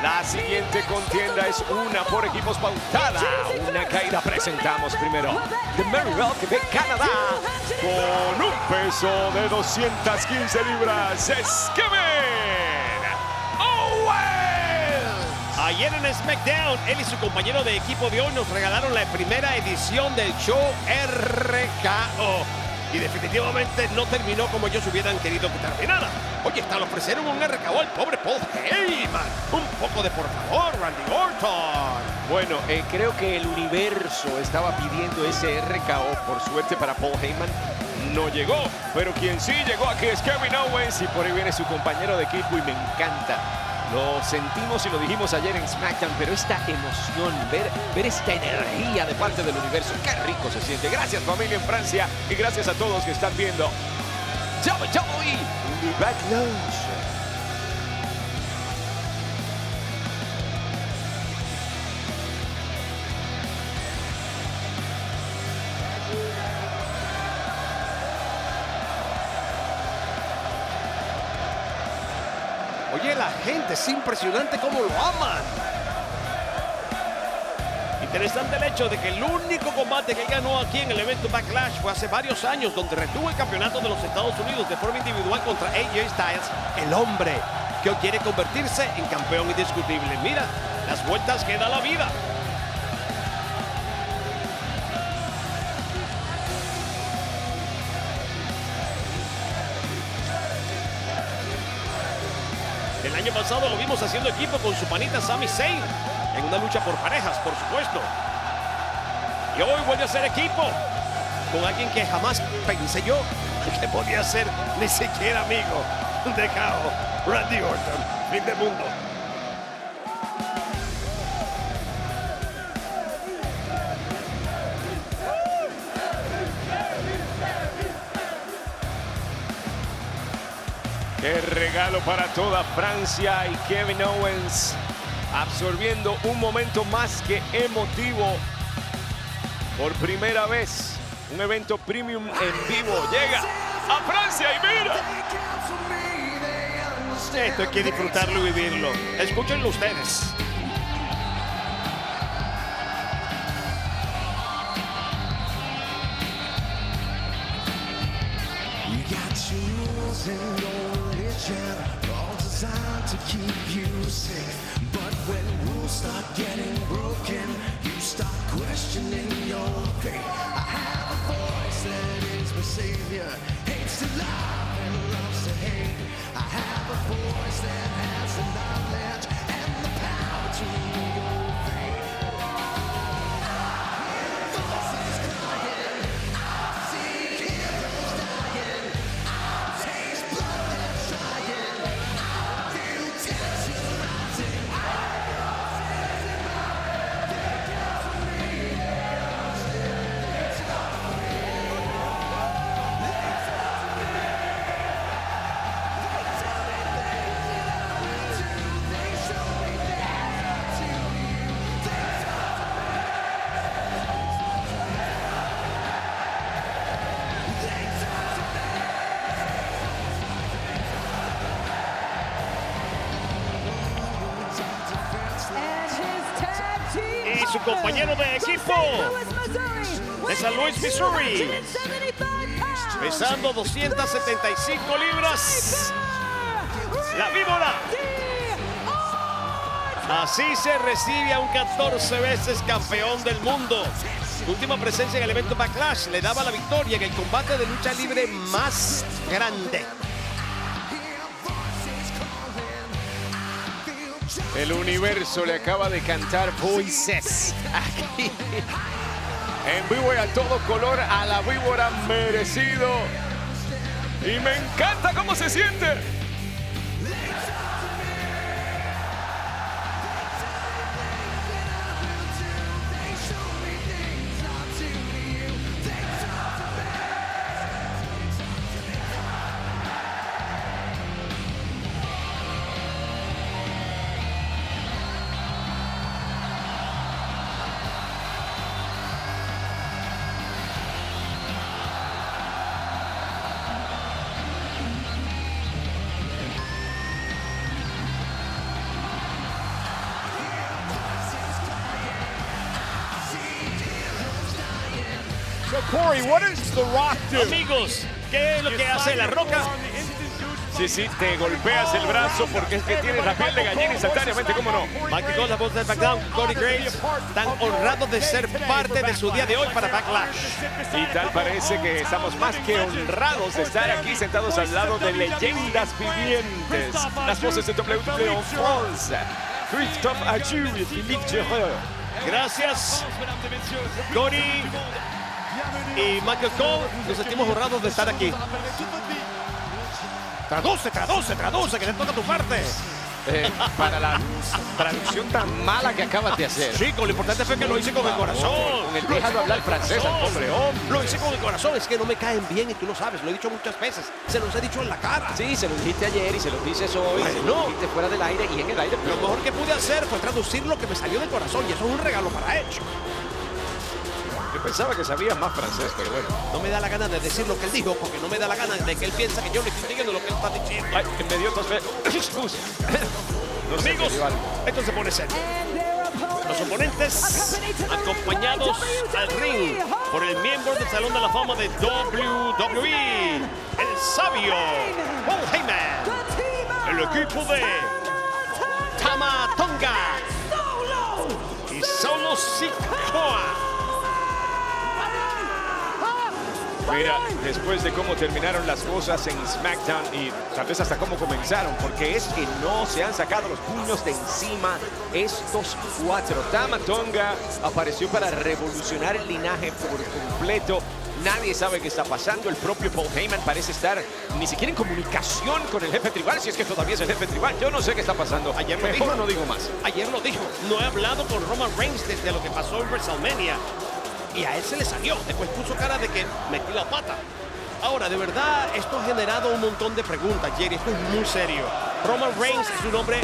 La siguiente contienda es una por equipos pautada. Una caída presentamos primero de Mary Rock de Canadá con un peso de 215 libras. Es Kevin Owens. Ayer en SmackDown, él y su compañero de equipo de hoy nos regalaron la primera edición del show RKO. Y definitivamente no terminó como ellos hubieran querido que terminara. Oye, hasta le ofrecieron un RKO al pobre Paul Heyman. Un poco de por favor, Randy Orton. Bueno, creo que el universo estaba pidiendo ese RKO. Por suerte para Paul Heyman no llegó. Pero quien sí llegó aquí es Kevin Owens. Y por ahí viene su compañero de equipo y me encanta. Lo sentimos y lo dijimos ayer en SmackDown, pero esta emoción, ver esta energía de parte del universo, qué rico se siente. Gracias familia en Francia y gracias a todos que están viendo WWE Backlash. Oye, la gente, es impresionante cómo lo aman. Interesante el hecho de que el único combate que ganó aquí en el evento Backlash fue hace varios años, donde retuvo el campeonato de los Estados Unidos de forma individual contra AJ Styles, el hombre que hoy quiere convertirse en campeón indiscutible. Mira las vueltas que da la vida. El año pasado lo vimos haciendo equipo con su panita Sami Zayn en una lucha por parejas, por supuesto. Y hoy vuelve a ser equipo con alguien que jamás pensé yo que podía ser ni siquiera amigo de KO, Randy Orton, fin del mundo. Qué regalo para toda Francia y Kevin Owens absorbiendo un momento más que emotivo. Por primera vez, un evento premium en vivo llega a Francia y mira. Esto hay que disfrutarlo y vivirlo. Escúchenlo ustedes. All designed to keep you safe, but when rules start getting broken, you start questioning your fate. I have a voice that is my savior, hates to love and loves to hate. I have a voice that has the knowledge and the power to your fate. I hear voices crying, I see heroes dying, I taste blood that's trying, I feel tension rising. Y su compañero de equipo de San Luis, Missouri, pesando 275 libras, la víbora. Así se recibe a un 14 veces campeón del mundo. Su última presencia en el evento Backlash le daba la victoria en el combate de lucha libre más grande. El universo le acaba de cantar Voices aquí en vivo y a todo color a la víbora merecido. Y me encanta cómo se siente. So Corey, what does The Rock do? Amigos, ¿qué es lo que hace La Roca? Sí, te golpeas el brazo porque es que tienes la piel de gallina instantáneamente, ¿cómo no? Michael Cole, la voz del SmackDown, Cody Graves, tan honrados de ser parte de su día de hoy para Backlash. Y tal parece que estamos más que honrados de estar aquí sentados al lado de leyendas vivientes. Las voces de WWE en France. Christophe Agiu y Philippe Gerard. Gracias, Cody y Michael Cole. Nos sentimos honrados de estar aquí. Traduce, que te toca tu parte. Para la traducción tan mala que acabas de hacer. Chico, lo importante fue que lo hice con el corazón. Con el déjalo hablar francés al pobre hombre. Lo hice con el corazón, es que no me caen bien y tú lo sabes, lo he dicho muchas veces. Se los he dicho en la cara. Sí, se lo dijiste ayer y se lo dices hoy. Bueno. Se lo dijiste fuera del aire y en el aire. Lo mejor que pude hacer fue traducir lo que me salió del corazón y eso es un regalo para Edge. Yo pensaba que sabía más francés, pero bueno. No me da la gana de decir lo que él dijo, porque no me da la gana de que él piensa que yo le estoy diciendo lo que él está diciendo. Ay, que me dio tos. No sé, Amigos, me dio algo. esto se pone serio. Los oponentes acompañados al ring por el miembro del Salón de la Fama de WWE, el sabio Paul Heyman, el equipo de Tama Tonga y Solo Sikoa. Mira, después de cómo terminaron las cosas en SmackDown y tal vez hasta cómo comenzaron, porque es que no se han sacado los puños de encima estos cuatro. Tama Tonga apareció para revolucionar el linaje por completo. Nadie sabe qué está pasando. El propio Paul Heyman parece estar ni siquiera en comunicación con el jefe tribal, si es que todavía es el jefe tribal. Yo no sé qué está pasando. Ayer lo Mejor dijo. no digo más. Ayer lo dijo, no he hablado con Roman Reigns desde lo que pasó en WrestleMania. Y a él se le salió, después puso cara de que metí la pata. Ahora, de verdad, esto ha generado un montón de preguntas, Jerry, esto es muy serio. Roman Reigns es un hombre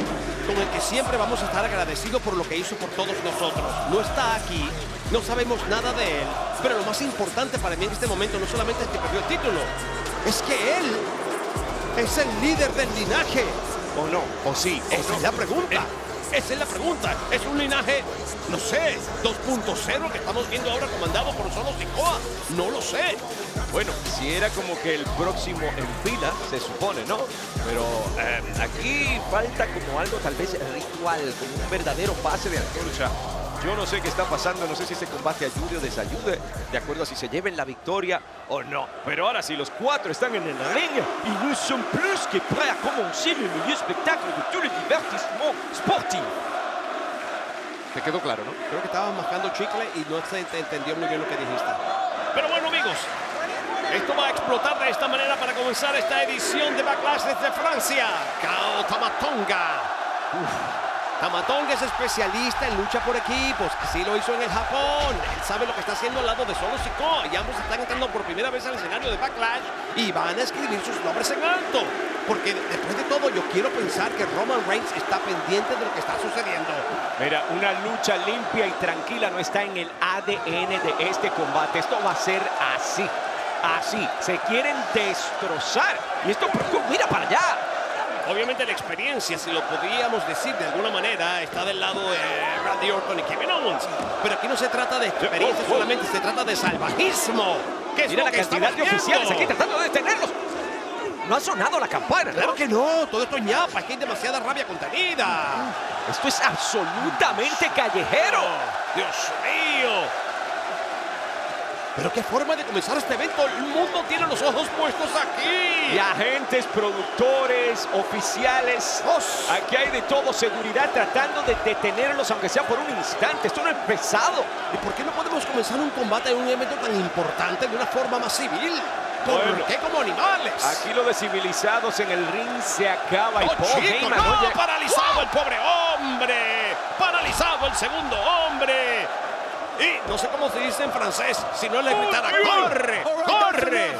con el que siempre vamos a estar agradecidos por lo que hizo por todos nosotros. No está aquí, no sabemos nada de él, pero lo más importante para mí en este momento no solamente es que perdió el título, es que él es el líder del linaje. ¿O no? ¿O sí? Esa es la pregunta. Esa es la pregunta. Es un linaje, no sé, 2.0 que estamos viendo ahora comandado por Solo Sikoa. No lo sé. Bueno, si era como que el próximo en fila, se supone, ¿no? Pero aquí falta como algo tal vez ritual, como un verdadero pase de antorcha. Yo no sé qué está pasando, no sé si este combate ayude o desayude, de acuerdo a si se lleven la victoria o no. Pero ahora sí, los cuatro están en el ring y nous sommes plus que prêts à commencer le meilleur spectacle de tout le divertissement sportif. Te quedó claro, ¿no? Creo que estabas mascando chicle y no se te entendió muy bien lo que dijiste. Pero bueno, amigos, esto va a explotar de esta manera para comenzar esta edición de Backlash desde Francia. Kao Tama Tonga. Tama Tonga es especialista en lucha por equipos. Así lo hizo en el Japón. Él sabe lo que está haciendo al lado de Solo Sikoa. Y ambos están entrando por primera vez al escenario de Backlash y van a escribir sus nombres en alto. Porque después de todo yo quiero pensar que Roman Reigns está pendiente de lo que está sucediendo. Mira, una lucha limpia y tranquila no está en el ADN de este combate. Esto va a ser así. Así. Se quieren destrozar. Y esto, mira para allá. Obviamente la experiencia, si lo podríamos decir de alguna manera, está del lado de Randy Orton y Kevin Owens. Pero aquí no se trata de experiencia solamente, se trata de salvajismo. ¿Qué es Mira lo la que cantidad de oficiales aquí tratando de detenerlos. No ha sonado la campana, ¿no? Claro que no, todo esto es ñapa, aquí hay demasiada rabia contenida. Esto es absolutamente callejero. Dios mío. Pero qué forma de comenzar este evento. El mundo tiene los ojos puestos aquí. Y agentes, productores, oficiales. Aquí hay de todo, seguridad tratando de detenerlos, aunque sea por un instante. Esto no ha empezado. ¿Y por qué no podemos comenzar un combate en un evento tan importante de una forma más civil? ¿Por qué como animales? Aquí lo de civilizados en el ring se acaba. Y Paul Heyman, no, oye, paralizado el pobre hombre. Paralizado el segundo hombre. Y no sé cómo se dice en francés, si no le gritara, ¡corre! ¡Corre!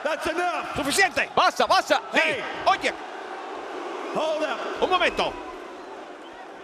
That's enough. ¡Suficiente! basta, basta. Sí. Oye, Hold up. un momento.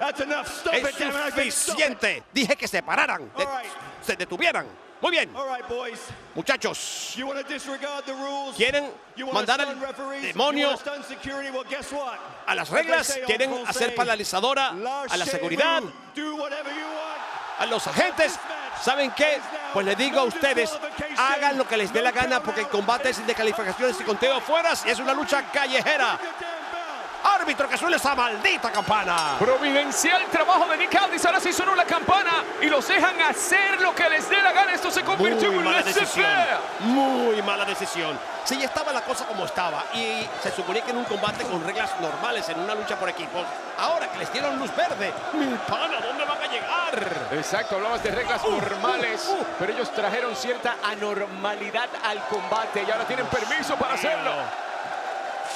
That's enough. Stop Es it, damn it. I said stop it. suficiente. Dije que se pararan, All right. se detuvieran. Muy bien, All right, boys. muchachos. You want to disregard the rules? Quieren You want mandar to al stun referees? demonio You want to stun security? Well, guess what? a las As they reglas, say on quieren Full hacer Sail, paralizadora lâchez a la seguridad, vous, do whatever you want. a los agentes. ¿Saben qué? Pues les digo a ustedes, hagan lo que les dé la gana porque el combate es de calificaciones y conteo fuera y es una lucha callejera. Árbitro, que suene esa maldita campana. Providencial trabajo de Nick Aldis. Ahora sí sonó la campana y los dejan hacer lo que les dé la gana. Esto se convirtió en un laissez-faire. Muy mala decisión. Si ya estaba la cosa como estaba y se suponía que en un combate con reglas normales, en una lucha por equipos, ahora que les dieron luz verde, mi pana, ¿dónde van a llegar? Exacto, hablabas de reglas normales, pero ellos trajeron cierta anormalidad al combate y ahora tienen permiso para hacerlo.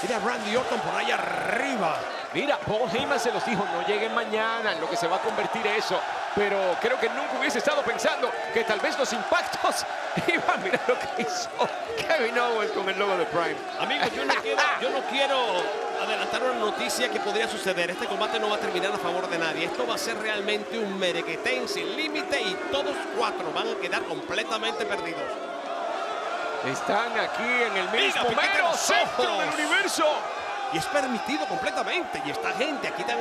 Mira a Randy Orton por ahí arriba. Mira, Paul Heyman se los dijo, no lleguen mañana en lo que se va a convertir eso. Pero creo que nunca hubiese estado pensando que tal vez los impactos iban a mirar lo que hizo Kevin Owens con el logo de Prime. Amigos, yo no quiero adelantar una noticia que podría suceder. Este combate no va a terminar a favor de nadie. Esto va a ser realmente un merequetén sin límite y todos cuatro van a quedar completamente perdidos. Están aquí en el mismo piquete los centro ojos del universo. Y es permitido completamente. Y esta gente aquí tan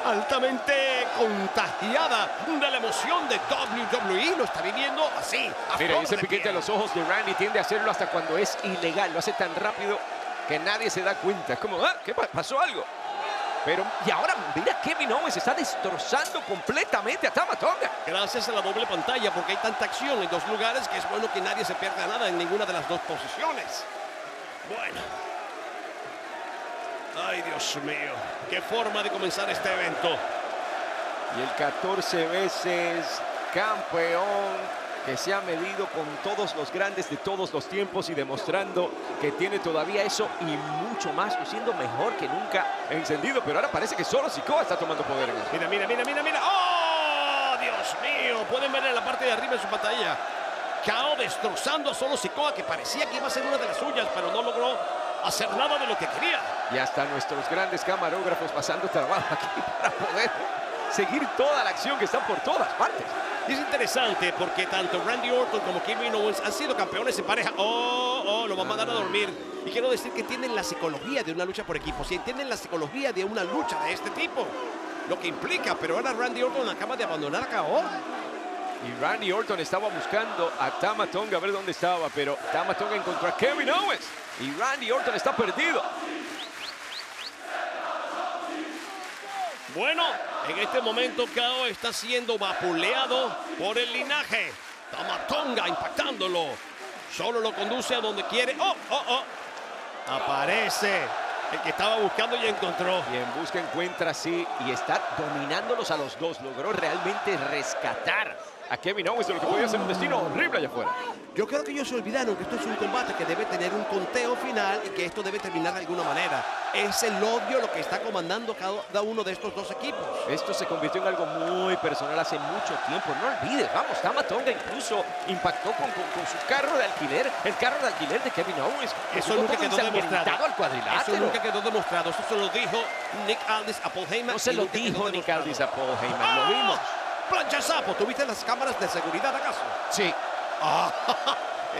altamente contagiada de la emoción de WWE lo está viviendo así. Mira, ese piquete a los ojos de Randy tiende a hacerlo hasta cuando es ilegal. Lo hace tan rápido que nadie se da cuenta. Es como, ¿qué pasó algo? Pero, y ahora, mira, Kevin Owens está destrozando completamente a Tama Tonga. Gracias a la doble pantalla, porque hay tanta acción en dos lugares que es bueno que nadie se pierda nada en ninguna de las dos posiciones. Bueno. Ay, Dios mío. Qué forma de comenzar este evento. Y el 14 veces campeón que se ha medido con todos los grandes de todos los tiempos y demostrando que tiene todavía eso y mucho más, luciendo mejor que nunca encendido. Pero ahora parece que solo Sikoa está tomando poder en esto. Mira. ¡Oh, Dios mío! Pueden ver en la parte de arriba de su pantalla. KO destrozando a Solo Sikoa, que parecía que iba a ser una de las suyas, pero no logró hacer nada de lo que quería. Y hasta nuestros grandes camarógrafos pasando trabajo aquí para poder seguir toda la acción que están por todas partes. Y es interesante porque tanto Randy Orton como Kevin Owens han sido campeones en pareja. Lo van a mandar a dormir. Y quiero decir que tienen la psicología de una lucha por equipos y entienden la psicología de una lucha de este tipo. Lo que implica, pero ahora Randy Orton acaba de abandonar a KO. Y Randy Orton estaba buscando a Tama Tonga a ver dónde estaba, pero Tama Tonga encontró a Kevin Owens. Y Randy Orton está perdido. Bueno, en este momento KO está siendo vapuleado por el linaje. Tama Tonga impactándolo. Solo lo conduce a donde quiere. Aparece el que estaba buscando y encontró. Y en busca encuentra, sí, y está dominándolos a los dos. Logró realmente rescatar a Kevin Owens de lo que podía ser un destino horrible allá afuera. Yo creo que ellos se olvidaron que esto es un combate que debe tener un conteo final y que esto debe terminar de alguna manera. Es el odio lo que está comandando cada uno de estos dos equipos. Esto se convirtió en algo muy personal hace mucho tiempo. No olvides, vamos, Tama Tonga incluso impactó con su carro de alquiler, el carro de alquiler de Kevin Owens. Eso nunca quedó demostrado. Al cuadrilátero. Eso nunca quedó demostrado. Eso se lo dijo Nick Aldis a Paul Heyman. No se lo dijo Nick Aldis a Paul Heyman, lo vimos. Plancha Sapo, ¿tuviste las cámaras de seguridad acaso? Sí.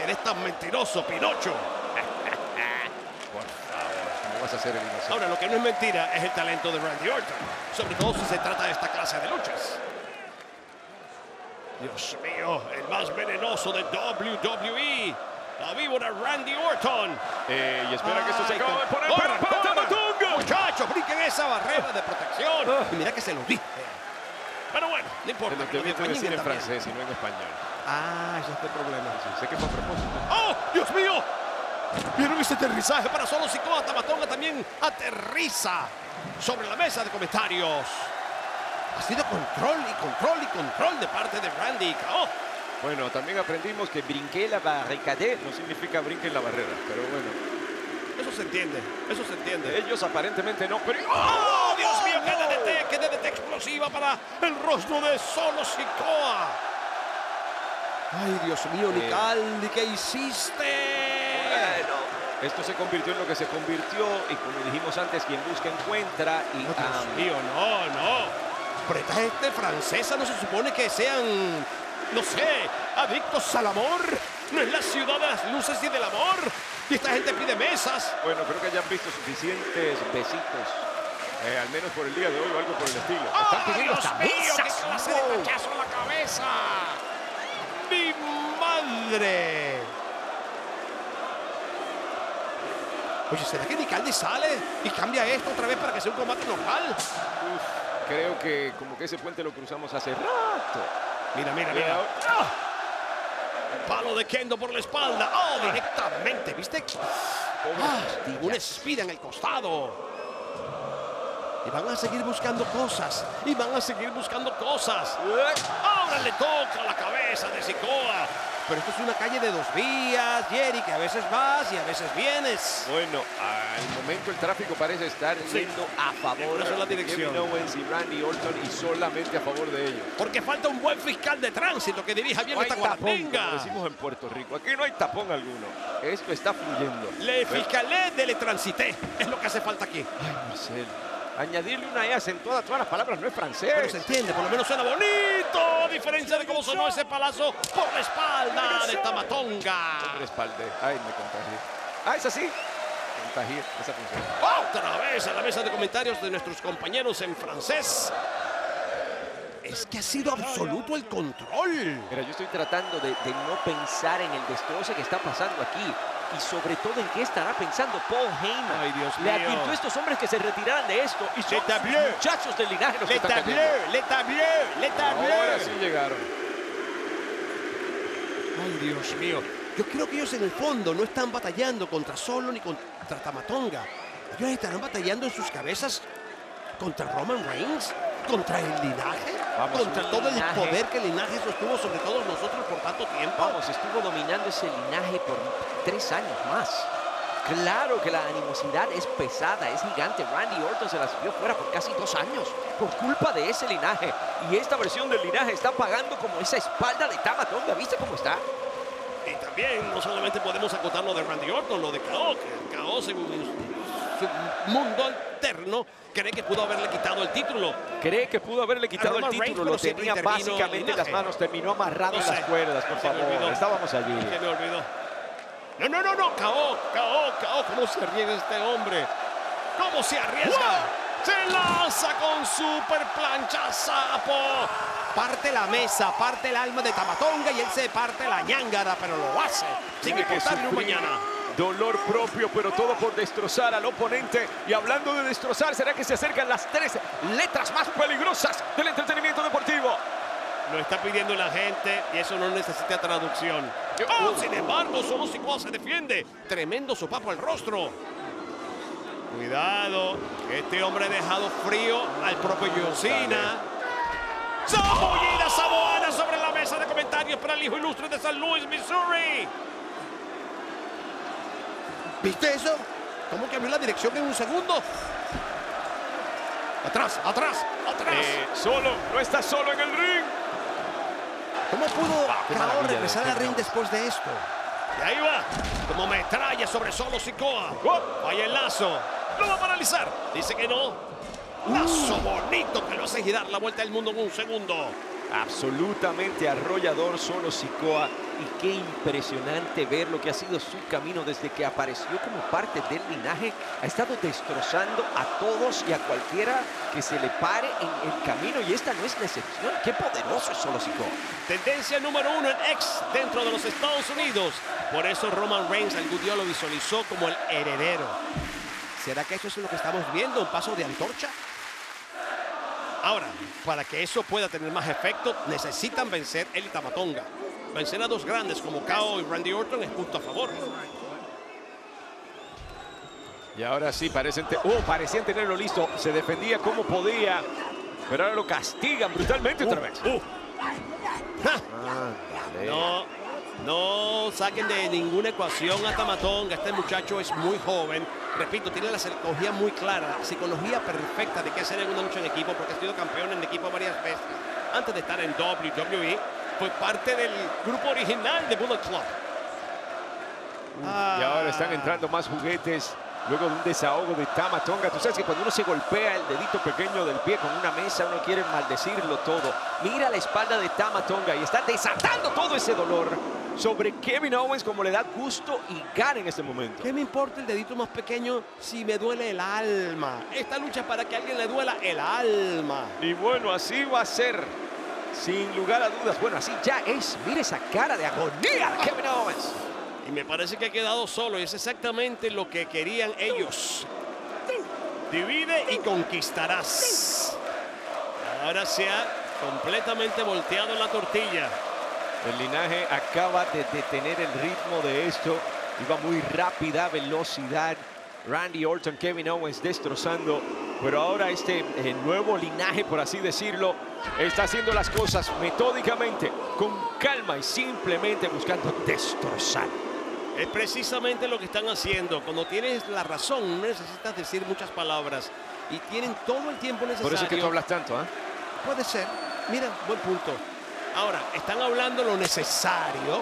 Eres tan mentiroso, Pinocho. Por favor, ¿cómo vas a hacer el inocente? Ahora, lo que no es mentira es el talento de Randy Orton. Sobre todo si se trata de esta clase de luchas. Dios mío, el más venenoso de WWE. La víbora Randy Orton. Y espera que esto se acabe de poner para Tama Tonga. Muchachos, brinquen esa barrera de protección. Y mira que se lo dije. Pero bueno, no importa. Te lo debí decir en francés y no en español. Ese es el problema. Sí, sé que fue a propósito. ¡Oh, Dios mío! ¿Vieron ese aterrizaje para Solo Sikoa? Tama Tonga también aterriza sobre la mesa de comentarios. Ha sido control de parte de Randy y KO. Bueno, también aprendimos que brinqué la barricade no significa brinque en la barrera, pero bueno. Eso se entiende. Ellos aparentemente no, pero... ¡Oh, Dios mío! ¡Qué DDT explosiva para el rostro de Solo Sikoa! ¡Ay, Dios mío, Nick Aldis! ¿Qué hiciste? Bueno, esto se convirtió en lo que se convirtió y como dijimos antes, quien busca encuentra y... Dios mío, no. Pero esta gente francesa no se supone que sean, no sé, adictos al amor. No es la ciudad de las luces y del amor. Y esta gente pide mesas. Bueno, creo que ya han visto suficientes besitos Al menos por el día de hoy o algo por el estilo. ¡Ah, pidiendo Dios hasta mío! ¡Qué mesas! clase de tachazo en la cabeza! ¡Mi madre! Oye, ¿será que Nicaldi sale y cambia esto otra vez para que sea un combate normal? Creo que como que ese puente lo cruzamos hace rato. Mira, mira, mira. Palo de Kendo por la espalda. ¡Oh, directamente! ¿Viste? Una espina en el costado. Y van a seguir buscando cosas. Y van a seguir buscando cosas. Ahora le toca la cabeza de Sikoa. Pero esto es una calle de 2 vías, Jerry, que a veces vas y a veces vienes. Bueno, al momento el tráfico parece estar yendo a favor Esa es la de dirección. Kevin Owens y Randy Orton y solamente a favor de ellos. Porque falta un buen fiscal de tránsito que dirija bien No hay esta tapón, como guatinga. decimos en Puerto Rico. Aquí no hay tapón alguno. Esto está fluyendo. Le fiscalé de le transité. Es lo que hace falta aquí. Ay, Marcel, añadirle una E acentuada a todas las palabras no es francés. Pero se entiende, por lo menos suena bonito. A diferencia de cómo sonó ese palazo por la espalda de Tamatonga. Respalde. Ay, me contagié. Ah, es así. Contagié. Esa funciona. Otra vez a la mesa de comentarios de nuestros compañeros en francés. Es que ha sido absoluto el control. Mira, yo estoy tratando de no pensar en el destroce que está pasando aquí. Y sobre todo en qué estará pensando Paul Heyman. Ay, Dios Le mío. advirtió a estos hombres que se retiraran de esto. Y son tableu. sus muchachos del linaje los que Le están cayendo. le tableu. Ahora sí llegaron. Ay, Dios mío. Yo creo que ellos en el fondo no están batallando contra Solo ni contra Tamatonga. Ellos estarán batallando en sus cabezas contra Roman Reigns, contra el linaje, Vamos, contra un todo el linaje. poder que el linaje sostuvo sobre todos nosotros por tanto tiempo. Vamos, estuvo dominando ese linaje por 3 años más. Claro que la animosidad es pesada, es gigante. Randy Orton se las vio fuera por casi 2 años por culpa de ese linaje. Y esta versión del linaje está pagando como esa espalda de Tamatonga. ¿Viste cómo está? Y también no solamente podemos acotar lo de Randy Orton, lo de KO, que KO según su mundo alterno cree que pudo haberle quitado el título. Cree que pudo haberle quitado el Roman Reigns, título, pero lo siempre tenía intervino básicamente el en las linaje. manos, terminó amarrado No en sé, las cuerdas, por se me favor. olvidó. Estábamos allí. Se me olvidó. No, KO, ¿cómo se arriesga este hombre? ¿Cómo se arriesga? Se lanza con super plancha sapo. Parte la mesa, parte el alma de Tamatonga y él se parte la ñángara, pero lo hace sin Tiene que importarle un sufrir mañana. dolor propio, pero todo por destrozar al oponente. Y hablando de destrozar, ¿será que se acercan las 3 letras más peligrosas del entretenimiento deportivo? Lo está pidiendo la gente y eso no necesita traducción. Sin embargo, solo Sikoa se defiende. Tremendo sopapo al rostro. Cuidado, este hombre ha dejado frío al propio John Cena. Zambullida samoana sobre la mesa de comentarios para el hijo ilustre de San Luis, Missouri. ¿Viste eso? ¿Cómo que abrió la dirección en un segundo? Atrás. Solo, no está solo en el ring. ¿Cómo pudo qué KO maravilla regresar de al ring Kevin después de esto? Y ahí va, como metralla sobre solo Sikoa. Vaya el lazo, lo va a paralizar. Dice que no. Lazo bonito que lo hace girar la vuelta del mundo en un segundo. Absolutamente arrollador solo Sikoa. Y qué impresionante ver lo que ha sido su camino desde que apareció como parte del linaje. Ha estado destrozando a todos y a cualquiera que se le pare en el camino. Y esta no es la excepción. Qué poderoso es solo Sikoa. Tendencia número 1 en X dentro de los Estados Unidos. Por eso Roman Reigns algún día lo visualizó como el heredero. ¿Será que eso es lo que estamos viendo? ¿Un paso de antorcha? Ahora, para que eso pueda tener más efecto, necesitan vencer el Tamatonga. Vencer a 2 grandes como KO y Randy Orton es punto a favor. Y ahora sí, parecían tenerlo listo. Se defendía como podía. Pero ahora lo castigan brutalmente otra vez. No saquen de ninguna ecuación a Tamatonga. Este muchacho es muy joven. Repito, tiene la psicología muy clara, la psicología perfecta de qué hacer en una lucha en equipo, porque ha sido campeón en equipo varias veces. Antes de estar en WWE, fue parte del grupo original de Bullet Club. Y ahora están entrando más juguetes. Luego de un desahogo de Tamatonga. Tú sabes que cuando uno se golpea el dedito pequeño del pie con una mesa, uno quiere maldecirlo todo. Mira la espalda de Tamatonga y está desatando todo ese dolor. sobre Kevin Owens como le da gusto y gana en este momento. ¿Qué me importa el dedito más pequeño si me duele el alma? Esta lucha es para que a alguien le duela el alma. Y bueno, así va a ser, sin lugar a dudas. Bueno, así ya es. Mire esa cara de agonía de Kevin Owens. Y me parece que ha quedado solo y es exactamente lo que querían ellos. Divide y conquistarás. Ahora se ha completamente volteado la tortilla. El linaje acaba de detener el ritmo de esto. Iba muy rápida velocidad. Randy Orton, Kevin Owens destrozando. Pero ahora este nuevo linaje, por así decirlo, está haciendo las cosas metódicamente, con calma y simplemente buscando destrozar. Es precisamente lo que están haciendo. Cuando tienes la razón, no necesitas decir muchas palabras. Y tienen todo el tiempo necesario. Por eso es que tú hablas tanto, ¿eh? Puede ser. Mira, buen punto. Ahora, están hablando lo necesario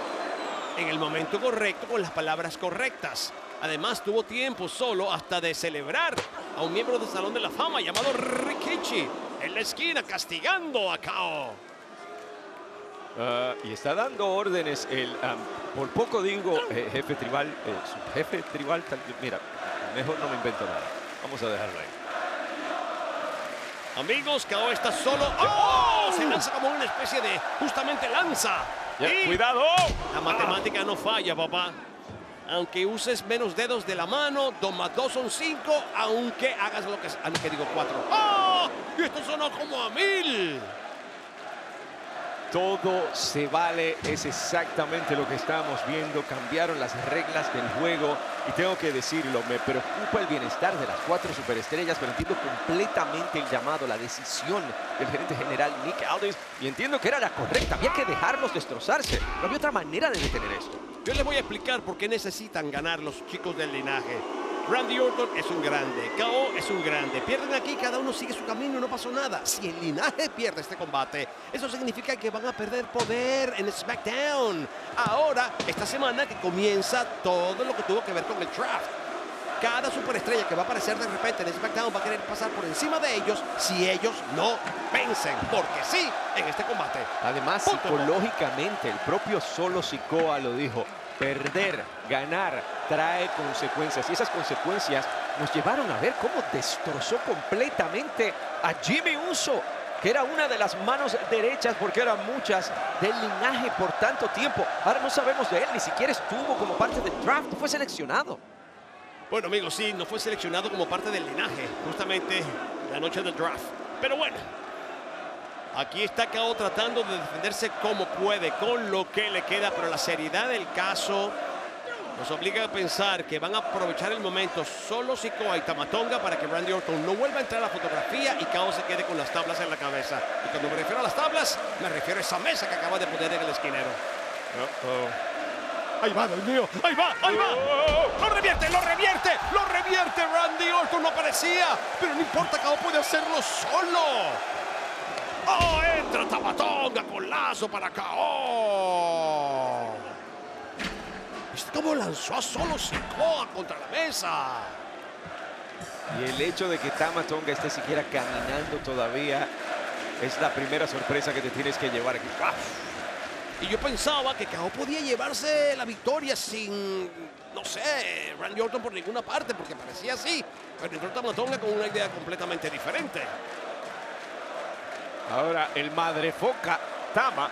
en el momento correcto, con las palabras correctas. Además, tuvo tiempo solo hasta de celebrar a un miembro del Salón de la Fama llamado Rikichi en la esquina, castigando a KO. Y está dando órdenes por poco digo jefe tribal, subjefe tribal. Mira, mejor no me invento nada. Vamos a dejarlo ahí. Amigos, KO está solo. ¡Oh! Se lanza como una especie de justamente lanza. Ya, cuidado. La matemática no falla, papá. Aunque uses menos dedos de la mano, 2 más 2 son 5, aunque hagas lo que es. Aunque digo 4. ¡Oh! Y esto sonó como a 1000. Todo se vale, es exactamente lo que estamos viendo. Cambiaron las reglas del juego y tengo que decirlo, me preocupa el bienestar de las 4 superestrellas, pero entiendo completamente el llamado, la decisión del gerente general Nick Aldis, y entiendo que era la correcta. Había que dejarlos destrozarse, no había otra manera de detener esto. Yo les voy a explicar por qué necesitan ganar los chicos del linaje. Randy Orton es un grande, KO es un grande. Pierden aquí, cada uno sigue su camino y no pasó nada. Si el linaje pierde este combate, eso significa que van a perder poder en SmackDown. Ahora, esta semana que comienza todo lo que tuvo que ver con el draft. Cada superestrella que va a aparecer de repente en SmackDown va a querer pasar por encima de ellos si ellos no vencen. Porque sí, en este combate. Además, psicológicamente, el propio Solo Sikoa lo dijo. Perder, ganar, trae consecuencias. Y esas consecuencias nos llevaron a ver cómo destrozó completamente a Jimmy Uso, que era una de las manos derechas, porque eran muchas, del linaje por tanto tiempo. Ahora no sabemos de él, ni siquiera estuvo como parte del draft, no fue seleccionado. Bueno, amigos, sí, no fue seleccionado como parte del linaje, justamente la noche del draft. Pero bueno, aquí está KO tratando de defenderse como puede, con lo que le queda, pero la seriedad del caso nos obliga a pensar que van a aprovechar el momento Solo Sikoa y Tama Tonga para que Randy Orton no vuelva a entrar a la fotografía y KO se quede con las tablas en la cabeza. Y cuando me refiero a las tablas, me refiero a esa mesa que acaba de poner en el esquinero. Ahí va, Dios mío, ahí va, ahí va. Lo revierte, lo revierte, lo revierte. Randy Orton no aparecía, pero no importa, KO puede hacerlo solo. ¡Oh! Entra Tama Tonga con lazo para KO. ¿Viste cómo lanzó a Solo Sikoa contra la mesa? Y el hecho de que Tama Tonga esté siquiera caminando todavía es la primera sorpresa que te tienes que llevar aquí. Y yo pensaba que KO podía llevarse la victoria sin, no sé, Randy Orton por ninguna parte, porque parecía así. Pero entró Tama Tonga con una idea completamente diferente. Ahora el madrefoca Tama,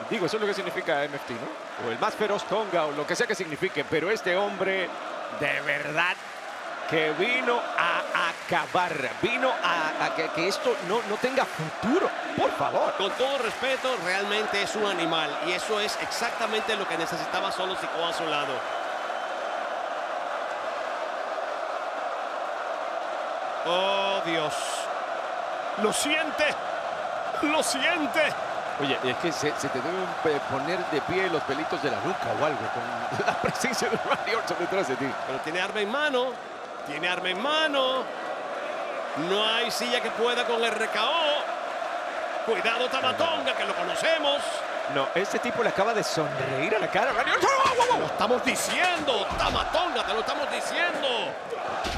digo, eso es lo que significa MFT, ¿no? O el más feroz Tonga, o lo que sea que signifique, pero este hombre de verdad que vino a acabar, vino a que esto no tenga futuro, por favor. Con todo respeto, realmente es un animal, y eso es exactamente lo que necesitaba Solo Sikoa a su lado. Oh, Dios. Lo siente. ¡Lo siente! Oye, es que se te deben poner de pie los pelitos de la nuca o algo con la presencia de Randy Orton detrás de ti. Pero tiene arma en mano. Tiene arma en mano. No hay silla que pueda con RKO. Cuidado Tama Tonga, que lo conocemos. No, este tipo le acaba de sonreír a la cara a Randy Orton. Te lo estamos diciendo, Tama Tonga, te lo estamos diciendo.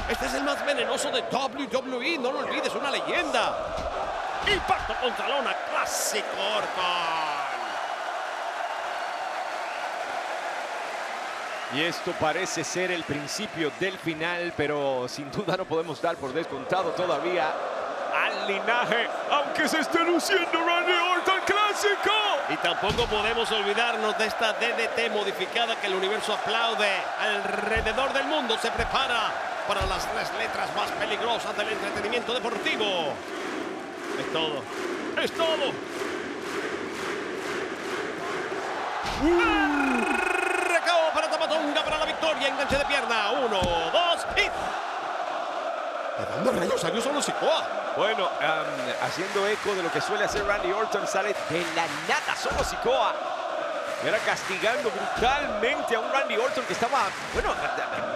Este es el más venenoso de WWE, no lo olvides, una leyenda. Impacto contra lona, clásico Orton. Y esto parece ser el principio del final, pero sin duda no podemos dar por descontado todavía al linaje, aunque se esté luciendo Randy Orton clásico. Y tampoco podemos olvidarnos de esta DDT modificada que el universo aplaude. Alrededor del mundo se prepara para las 3 letras más peligrosas del entretenimiento deportivo. Es todo. Es todo. Recao para Tamatonga para la victoria. Enganche de pierna. 1, 2 y... ¿De dónde rayos salió Solo Sikoa? Bueno, haciendo eco de lo que suele hacer Randy Orton, sale de la nada Solo Sikoa. Era castigando brutalmente a un Randy Orton que estaba, bueno,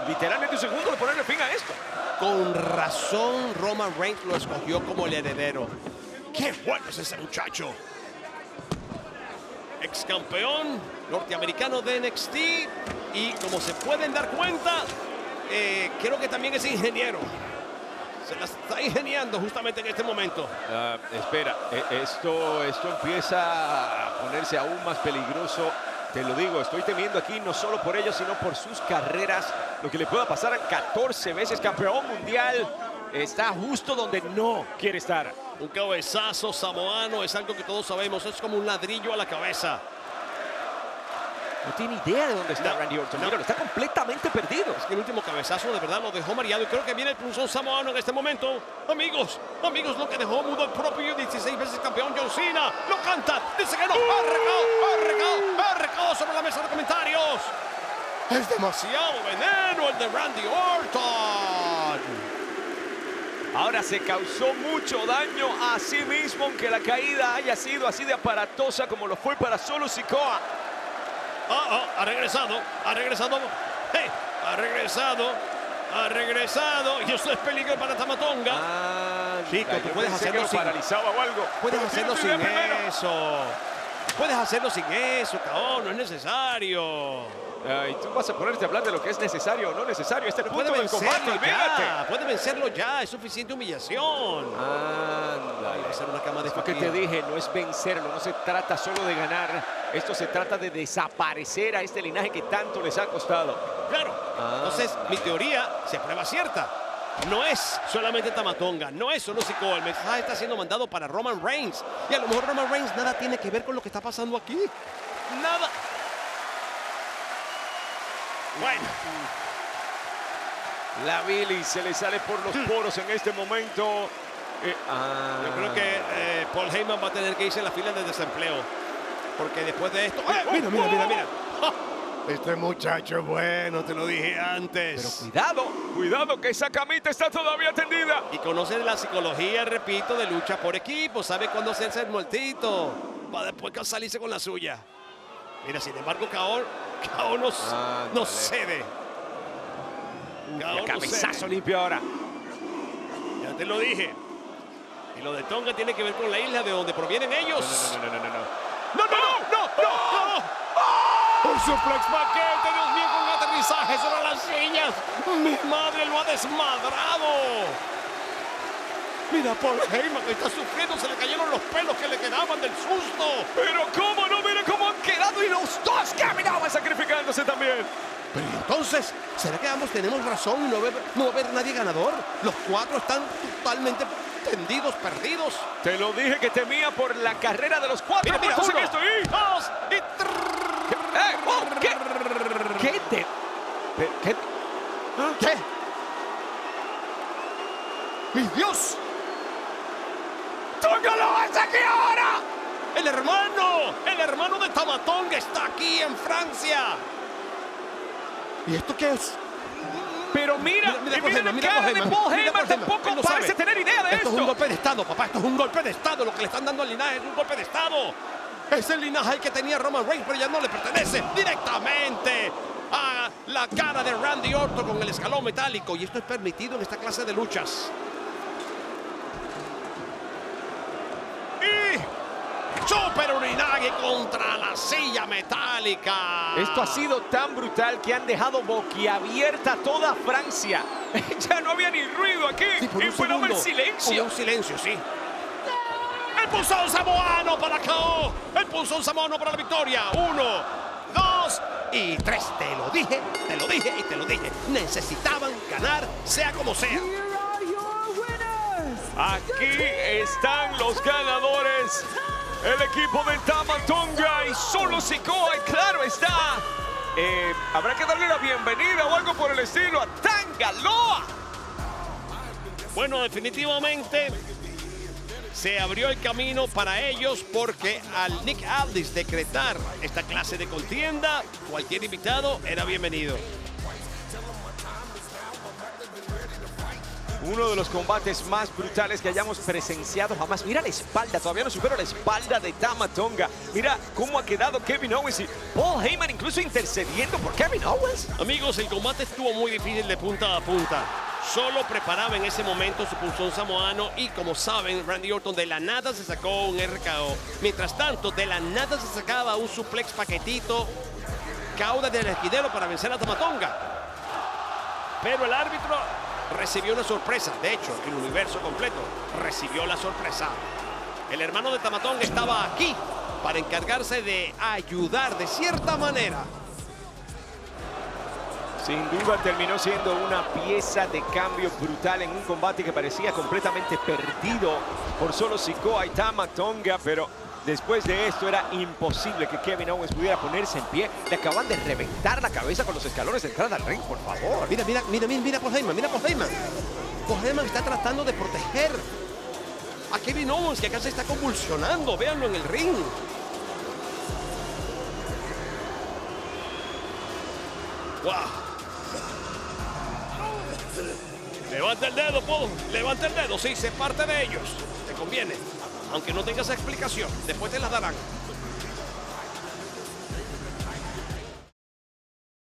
literalmente un segundo de ponerle fin a esto. Con razón Roman Reigns lo escogió como el heredero. ¡Qué bueno es ese muchacho! Ex campeón norteamericano de NXT. Y como se pueden dar cuenta, creo que también es ingeniero. Se la está ingeniando justamente en este momento. Espera, esto empieza a ponerse aún más peligroso. Te lo digo, estoy temiendo aquí no solo por ellos, sino por sus carreras. Lo que le pueda pasar al 14 veces campeón mundial. Está justo donde no quiere estar. Un cabezazo samoano es algo que todos sabemos. Es como un ladrillo a la cabeza. No tiene idea de dónde está Randy Orton. Míralo, está completamente perdido. Es que el último cabezazo de verdad lo dejó mareado. Y creo que viene el punzón samoano en este momento. Amigos, lo que dejó mudo el propio 16 veces campeón John Cena. Lo canta, dice que no. Ha recado sobre la mesa de comentarios. Es demasiado veneno el de Randy Orton. Ahora se causó mucho daño a sí mismo, aunque la caída haya sido así de aparatosa como lo fue para Solo Sikoa. Ha regresado. Hey, ha regresado. Y eso es peligro para Tamatonga. Chico, tú puedes hacerlo sin... paralizaba o algo. Puedes hacerlo sin eso. Puedes hacerlo sin eso, cabrón. No es necesario. Y tú vas a ponerte a hablar de lo que es necesario o no necesario. Este es el punto del combate, olvídate. Puede vencerlo ya. Es suficiente humillación. Ándale. Va a ser una cama de Lo que te dije, no es vencerlo. No se trata solo de ganar. Esto se trata de desaparecer a este linaje que tanto les ha costado. Claro. Entonces, mi teoría se prueba cierta. No es solamente Tamatonga, no es Solo Sikoa. El mensaje está siendo mandado para Roman Reigns. Y a lo mejor Roman Reigns nada tiene que ver con lo que está pasando aquí. Nada. Bueno. La bilis se le sale por los poros en este momento. Yo creo que Paul Heyman va a tener que irse en la fila de desempleo. Porque después de esto... Mira. Este muchacho es bueno, te lo dije antes. Pero cuidado que esa camita está todavía tendida. Y conoce la psicología, repito, de lucha por equipo. Sabe cuándo hacerse el muertito para después salirse con la suya. Mira, sin embargo, K.O. no cede. El cabezazo limpio ahora. Ya te lo dije. Y lo de Tonga tiene que ver con la isla de donde provienen ellos. No. Un suplex paquete, Dios mío, con aterrizaje sobre las sillas. Mi madre lo ha desmadrado. Mira, Paul Heyman que está sufriendo, se le cayeron los pelos que le quedaban del susto. Pero cómo no, mira cómo han quedado y los dos caminaban sacrificándose también. Pero entonces, ¿será que ambos tenemos razón y no va a haber nadie ganador? Los 4 están totalmente tendidos, perdidos. Te lo dije que temía por la carrera de los 4. Mira, 1, 2 y 3. ¿Qué? ¿Qué? ¡Mi Dios! ¡Tonga lo hace aquí ahora! El hermano de Tamatonga está aquí en Francia. ¿Y esto qué es? Pero mira la cara de Paul Heyman, tampoco parece tener idea de esto. Esto es un golpe de estado, papá, esto es un golpe de estado. Lo que le están dando al linaje es un golpe de estado. Es el linaje que tenía Roman Reigns, pero ya no le pertenece directamente a la cara de Randy Orton con el escalón metálico. Y esto es permitido en esta clase de luchas. Y Super Urinage contra la silla metálica. Esto ha sido tan brutal que han dejado boquiabierta toda Francia. Ya no había ni ruido aquí. Sí, y fue el silencio. Un silencio, sí. El punzón samoano para KO. El punzón samoano para la victoria. 1, 2 y 3. Te lo dije y te lo dije. Necesitaban ganar, sea como sea. Aquí están los ganadores. El equipo de Tama Tonga y solo Sikoa. Y claro está. Habrá que darle la bienvenida o algo por el estilo a Tangaloa. Bueno, definitivamente se abrió el camino para ellos porque al Nick Aldis decretar esta clase de contienda, cualquier invitado era bienvenido. Uno de los combates más brutales que hayamos presenciado jamás. Mira la espalda, todavía no supero la espalda de Tama Tonga. Mira cómo ha quedado Kevin Owens y Paul Heyman incluso intercediendo por Kevin Owens. Amigos, el combate estuvo muy difícil de punta a punta. Solo preparaba en ese momento su punzón samoano y como saben, Randy Orton de la nada se sacó un RKO. Mientras tanto, de la nada se sacaba un suplex paquetito, cauda del esquinero para vencer a Tama Tonga. Pero el árbitro recibió una sorpresa. De hecho, el universo completo recibió la sorpresa. El hermano de Tama Tonga estaba aquí para encargarse de ayudar de cierta manera. Sin duda terminó siendo una pieza de cambio brutal en un combate que parecía completamente perdido por solo Sikoa y Tama Tonga, pero después de esto era imposible que Kevin Owens pudiera ponerse en pie. Le acaban de reventar la cabeza con los escalones de entrada al ring, por favor. Mira Paul Heyman, mira Paul Heyman. Paul Heyman está tratando de proteger a Kevin Owens, que acá se está convulsionando. Véanlo en el ring. ¡Wow! Levanta el dedo, Paul. Levanta el dedo. Sí, sé parte de ellos. Te conviene. Aunque no tengas explicación. Después te las darán.